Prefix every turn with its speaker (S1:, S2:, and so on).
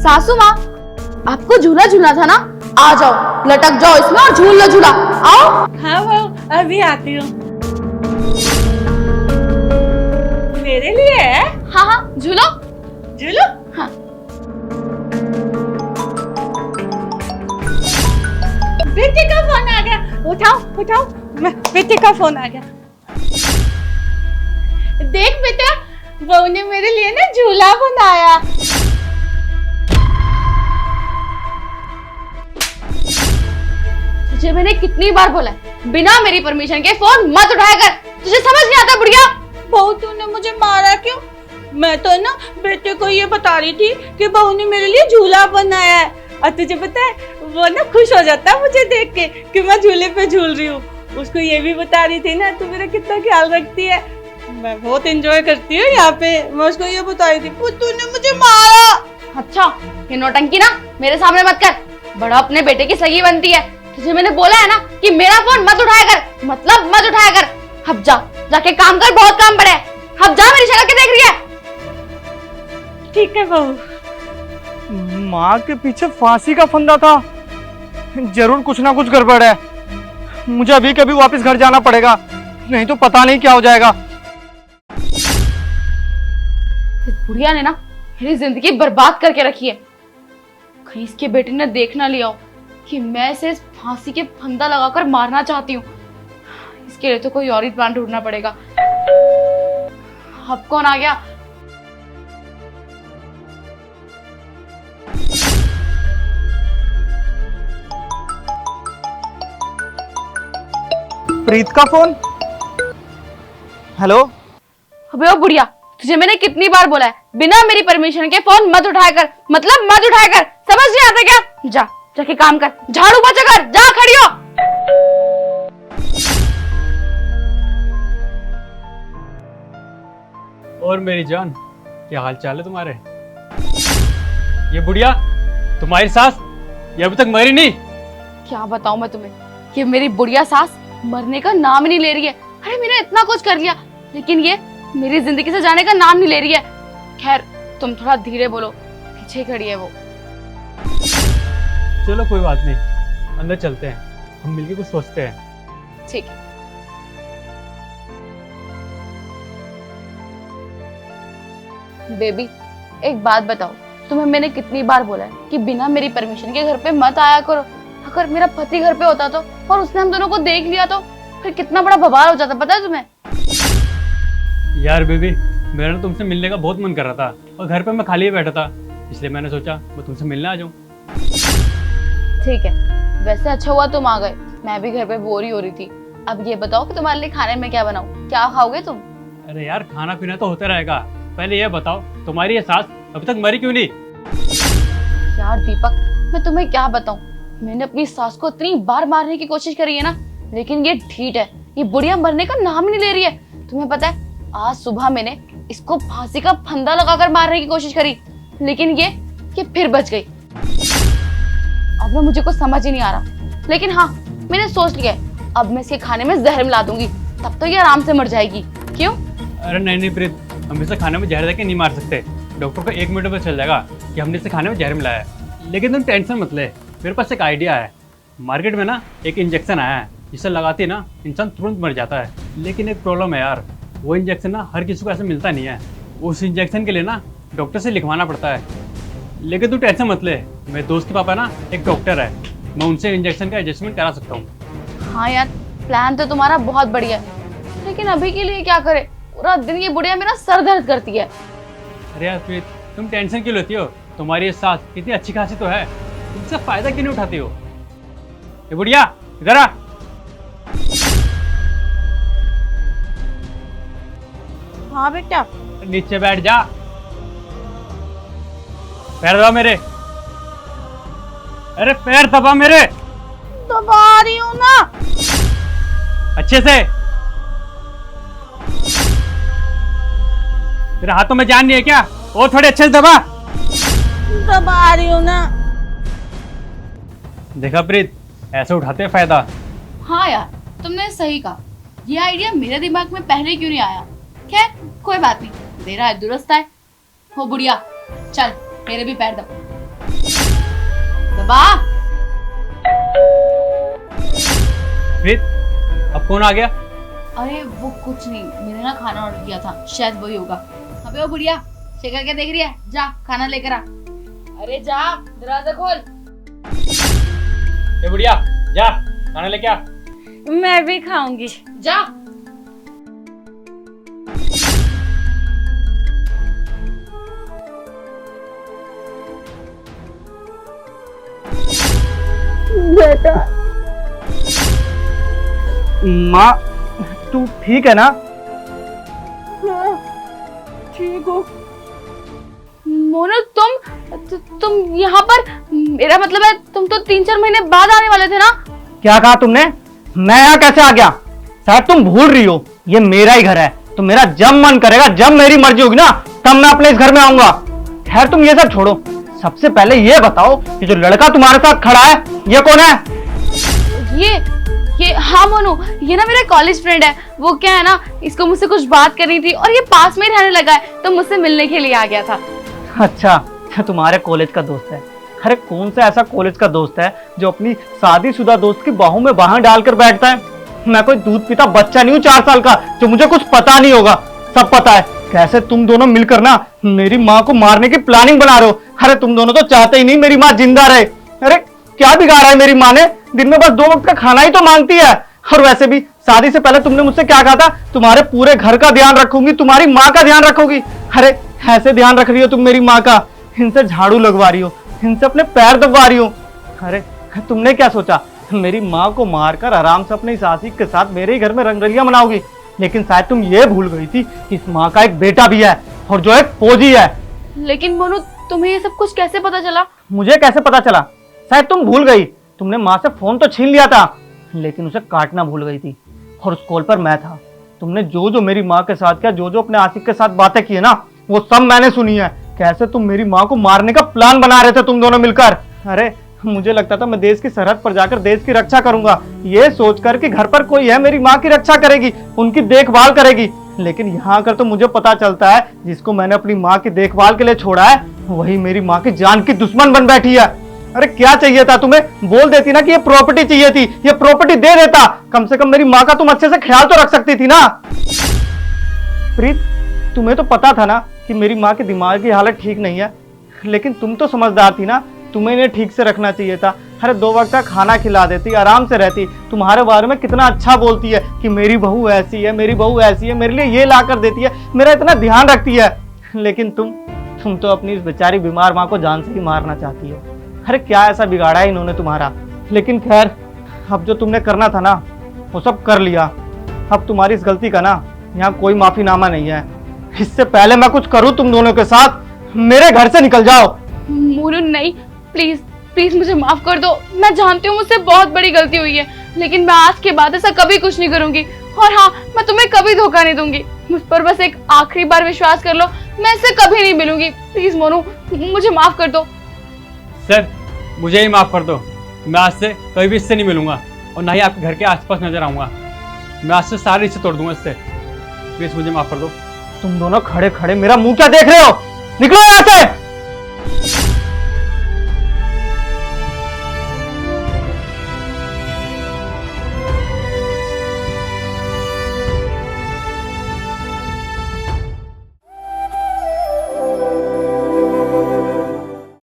S1: सासू माँ, आपको झूला झूलना था ना, आ जाओ, लटक जाओ इसमें और झूल लो झूला। आओ।
S2: हाँ वो अभी आती हूँ। मेरे लिए है?
S1: हाँ हाँ, झूलो
S2: झूलो।
S1: हाँ।
S2: बेटे का फोन आ गया, उठाओ उठाओ, बेटे का फोन आ गया। देख बेटा, बहू ने मेरे लिए ना झूला बनाया।
S1: तुझे मैंने कितनी बार बोला है, बिना मेरी परमिशन के फोन मत उठाया कर, तुझे समझ नहीं आता बुढ़िया।
S2: बहू तूने मुझे मारा क्यों? मैं तो ना बेटे को ये बता रही थी कि बहू ने मेरे लिए झूला बनाया है, और तुझे पता है वो ना खुश हो जाता है मुझे देख के कि मैं झूले पे झूल रही हूँ। उसको ये भी बता रही थी ना तू मेरा कितना ख्याल रखती है, मैं बहुत एंजॉय करती हूँ यहाँ पे। मैं उसको ये बता रही थी, तूने मुझे मारा।
S1: अच्छा, ये नौटंकी ना मेरे सामने मत कर, बड़ा अपने बेटे की सगी बनती है। तुझे मैंने बोला है ना कि मेरा फोन मत उठाया कर, मतलब मत उठाया कर। अब जा, जाके काम कर, बहुत काम पड़े है। अब जा, मेरी शक्ल क्या देख रही है?
S2: ठीक है बहू।
S3: माँ के पीछे फांसी का फंदा था, जरूर कुछ ना कुछ गड़बड़ है। मुझे अभी कभी वापस घर जाना पड़ेगा, नहीं तो पता नहीं क्या हो जाएगा।
S1: इस बुढ़िया ने ना मेरी जिंदगी बर्बाद करके रखी है। कहीं इसके बेटे ने देख ना लिया हो कि मैं इसे इस फांसी के फंदा लगाकर मारना चाहती हूँ। इसके लिए तो कोई और ही प्लान ढूंढना पड़ेगा। अब कौन आ गया?
S3: प्रीत का फोन। हेलो।
S1: अबे ओ बुढ़िया, तुझे मैंने कितनी बार बोला है, बिना मेरी परमिशन के फोन मत उठाया कर, मतलब मत उठाया कर, समझ नहीं आता क्या? जा, जाके काम कर, झाड़ू पोछा कर, जा खड़ी हो।
S4: और मेरी जान, क्या हाल चाल है तुम्हारे? ये बुढ़िया तुम्हारी सास ये अभी तक मरी नहीं?
S1: क्या बताऊं मैं तुम्हें, ये मेरी बुढ़िया सास मरने का नाम ही नहीं ले रही है। अरे मैंने इतना कुछ कर लिया, लेकिन ये मेरी जिंदगी से जाने का नाम नहीं ले रही है। खैर तुम थोड़ा धीरे बोलो, पीछे खड़ी है वो।
S4: चलो कोई बात नहीं, अंदर चलते हैं, हम मिलके कुछ सोचते हैं।
S1: ठीक है। बेबी, एक बात बताओ, तुम्हें मैंने कितनी बार बोला है कि बिना मेरी परमिशन के घर पे मत आया करो। अगर मेरा पति घर पे होता तो और उसने हम दोनों को देख लिया तो फिर कितना बड़ा बवाल हो जाता, पता है तुम्हें?
S4: यार बेबी, मेरा ना तुमसे मिलने का बहुत मन कर रहा था, और घर पे मैं खाली ही बैठा था, इसलिए मैंने सोचा मैं तुमसे मिलने आ जाऊं।
S1: ठीक है, वैसे अच्छा हुआ तुम आ गए, मैं भी घर पे बोर ही हो रही थी। अब ये बताओ कि तुम्हारे लिए खाने में क्या बनाऊं, क्या खाओगे तुम?
S4: अरे यार, खाना पीना तो होता रहेगा, पहले ये बताओ तुम्हारी ये सास अभी तक मरी क्यों नहीं?
S1: यार दीपक, मैं तुम्हें क्या बताऊं, मैंने अपनी सास को इतनी बार मारने की कोशिश करी है ना, लेकिन ये ढीठ है, ये बुढ़िया मरने का नाम ही नहीं ले रही है। तुम्हें पता है, आज सुबह मैंने इसको फांसी का फंदा लगाकर मारने की कोशिश करी, लेकिन ये फिर बच गई। अब ना मुझे कुछ समझ ही नहीं आ रहा, लेकिन हाँ, मैंने सोच लिया है, अब मैं इसके खाने में जहर मिला दूंगी, तब तो ये आराम से मर जाएगी। क्यों?
S4: अरे नहीं प्रीत, हम इसे खाने में जहर देके नहीं मार सकते। डॉक्टर को 1 मिनट में चल जाएगा कि हमने इसे खाने में जहर मिलाया है। लेकिन तुम टेंशन मत ले, मेरे पास एक आइडिया है। मार्केट में ना एक इंजेक्शन आया है, जिसे लगाते ना इंसान तुरंत मर जाता है। लेकिन एक प्रॉब्लम है यार, वो इंजेक्शन ना हर किसी को ऐसे मिलता नहीं है। उस इंजेक्शन के लिए ना डॉक्टर से लिखवाना पड़ता है। लेकिन तू टेंशन मत ले, मेरे दोस्त के पापा ना एक डॉक्टर है, मैं उनसे इंजेक्शन का एडजस्टमेंट करा सकता हूँ।
S1: हाँ यार, प्लान तो तुम्हारा बहुत बढ़िया है, लेकिन अभी के लिए क्या करे, पूरा दिन ये बुढ़िया मेरा सर दर्द करती है।
S4: अरे यार प्रीत, तुम टेंशन क्यों लेती हो? तुम्हारी ये सास इतनी अच्छी खासी तो है, तुमसे फायदा क्यों नहीं उठाती हो? ये बुढ़िया इधर आ।
S2: हाँ बेटा।
S4: नीचे बैठ जा, पैर दबा मेरे। अरे पैर दबा मेरे।
S2: दबा रही हूँ ना।
S4: अच्छे से। तेरे हाथों में जान नहीं है क्या? और थोड़े अच्छे से दबा।
S2: दबा रही हूँ ना।
S4: देखा प्रीत, ऐसे उठाते हैं फायदा।
S1: हाँ यार, तुमने सही कहा, ये आइडिया मेरे दिमाग में पहले क्यों नहीं आया। खैर कोई बात नहीं, मेरा दुरुस्त है। हो बुढ़िया, चल मेरे भी पैर दबा। दबा।
S4: प्रीत, अब कौन आ गया?
S1: अरे वो कुछ नहीं, मैंने ना खाना ऑर्डर किया था, शायद वही होगा। अबे वो बुढ़िया, शेखर क्या देख रही है? जा खाना लेकर आ। अरे जा, दरवाजा खोल।
S4: ए बुढ़िया, जा खाना लेके आ।
S2: मैं भी खाऊंगी।
S1: जा।
S3: माँ, तू ठीक है ना?
S2: ठीक हो?
S1: मोनू तुम यहाँ पर, मेरा मतलब है तुम तो 3-4 महीने बाद आने वाले थे ना?
S3: क्या कहा तुमने? मैं यहाँ कैसे आ गया? शायद तुम भूल रही हो, ये मेरा ही घर है। तो मेरा जब मन करेगा, जब मेरी मर्जी होगी ना, तब मैं अपने इस घर में आऊंगा। खैर तुम ये सब छोड़ो, सबसे पहले ये बताओ कि जो लड़का तुम्हारे साथ खड़ा है ये कौन है?
S1: ये हाँ मोनू, ये ना मेरा कॉलेज फ्रेंड है। वो क्या है ना, इसको मुझसे कुछ बात करनी थी और ये पास में ही रहने लगा है, तो मुझसे मिलने के लिए आ गया था।
S3: अच्छा, तुम्हारे कॉलेज का दोस्त है? अरे कौन सा ऐसा कॉलेज का दोस्त है जो अपनी शादीशुदा दोस्त की बाहों में बाहें डालकर बैठता है? मैं कोई दूध पीता बच्चा नहीं हूँ 4 साल का, जो मुझे कुछ पता नहीं होगा। सब पता है कैसे तुम दोनों मिलकर ना मेरी माँ को मारने की प्लानिंग बना रहे हो। अरे तुम दोनों तो चाहते ही नहीं मेरी माँ जिंदा रहे। अरे क्या बिगाड़ा है मेरी माँ ने? दिन में बस 2 वक्त का खाना ही तो मांगती है। और वैसे भी शादी से पहले तुमने मुझसे क्या कहा था? तुम्हारे पूरे घर का ध्यान रखूंगी, तुम्हारी माँ का ध्यान रखूंगी। अरे ऐसे ध्यान रख रही हो तुम मेरी माँ का, इनसे झाड़ू लगवा रही हो, इनसे अपने पैर दबवा रही हो। अरे तुमने क्या सोचा, मेरी माँ को मारकर आराम से अपनी सासी के साथ मेरे ही घर में रंगरलियां मनाओगी? लेकिन शायद तुम ये भूल गई थी कि इस माँ का एक बेटा भी है, और जो एक फौजी है।
S1: लेकिन मोनू, तुम्हें ये सब कुछ कैसे पता चला?
S3: मुझे कैसे पता चला? शायद तुम भूल गई। तुमने माँ से फोन तो छीन लिया था, लेकिन उसे काटना भूल गई थी, और उस कॉल पर मैं था। तुमने जो जो मेरी माँ के साथ किया, जो जो अपने आशिक के साथ बातें की है ना, वो सब मैंने सुनी है। कैसे तुम मेरी माँ को मारने का प्लान बना रहे थे तुम दोनों मिलकर। अरे मुझे लगता था मैं देश की सरहद पर जाकर देश की रक्षा करूंगा, ये सोचकर कि घर पर कोई है मेरी माँ की रक्षा करेगी, उनकी देखभाल करेगी। लेकिन यहाँ आकर तो मुझे पता चलता है जिसको मैंने अपनी माँ की देखभाल के लिए छोड़ा है, वही मेरी माँ की जान की दुश्मन बन बैठी है। अरे क्या चाहिए था तुम्हें? बोल देती ना कि ये प्रॉपर्टी चाहिए थी, ये प्रॉपर्टी दे देता। कम से कम मेरी माँ का तुम अच्छे से ख्याल तो रख सकती थी ना। प्रीत, तुम्हें तो पता था ना कि मेरी माँ के दिमाग की हालत ठीक नहीं है, लेकिन तुम तो समझदार थी ना, तुम्हें इन्हें ठीक से रखना चाहिए था। अरे 2 वक्त का खाना खिला देती, आराम से रहती। तुम्हारे बारे में कितना अच्छा बोलती है कि मेरी बहू ऐसी है, मेरी बहू ऐसी है, मेरे लिए ये ला कर देती है, मेरा इतना ध्यान रखती है। लेकिन तुम तो अपनी इस बेचारी बीमार माँ को जान से ही मारना चाहती हो। अरे क्या ऐसा बिगाड़ा है इन्होंने तुम्हारा? लेकिन खैर, अब जो तुमने करना था ना, वो सब कर लिया। अब तुम्हारी इस गलती का ना यहाँ कोई माफीनामा नहीं है। इससे पहले मैं कुछ करूँ तुम दोनों के साथ, मेरे घर से निकल जाओ।
S1: मोनू नहीं, प्लीज प्लीज मुझे माफ कर दो। मैं जानती हूँ मुझसे बहुत बड़ी गलती हुई है, लेकिन मैं आज के बाद ऐसा कभी कुछ नहीं करूंगी। और हाँ, मैं तुम्हें कभी धोखा नहीं दूंगी। मुझ पर बस एक आखिरी बार विश्वास कर लो, मैं इससे कभी नहीं मिलूंगी। प्लीज मोनू, मुझे माफ कर दो।
S4: सर, मुझे ही माफ़ कर दो। मैं आज से कभी भी इससे नहीं मिलूंगा, और ना ही आपके घर के आसपास नजर आऊंगा। मैं आज से सारे रिश्ते तोड़ दूंगा इससे। प्लीज मुझे माफ़ कर दो।
S3: तुम दोनों खड़े खड़े मेरा मुंह क्या देख रहे हो? निकलो यहाँ से।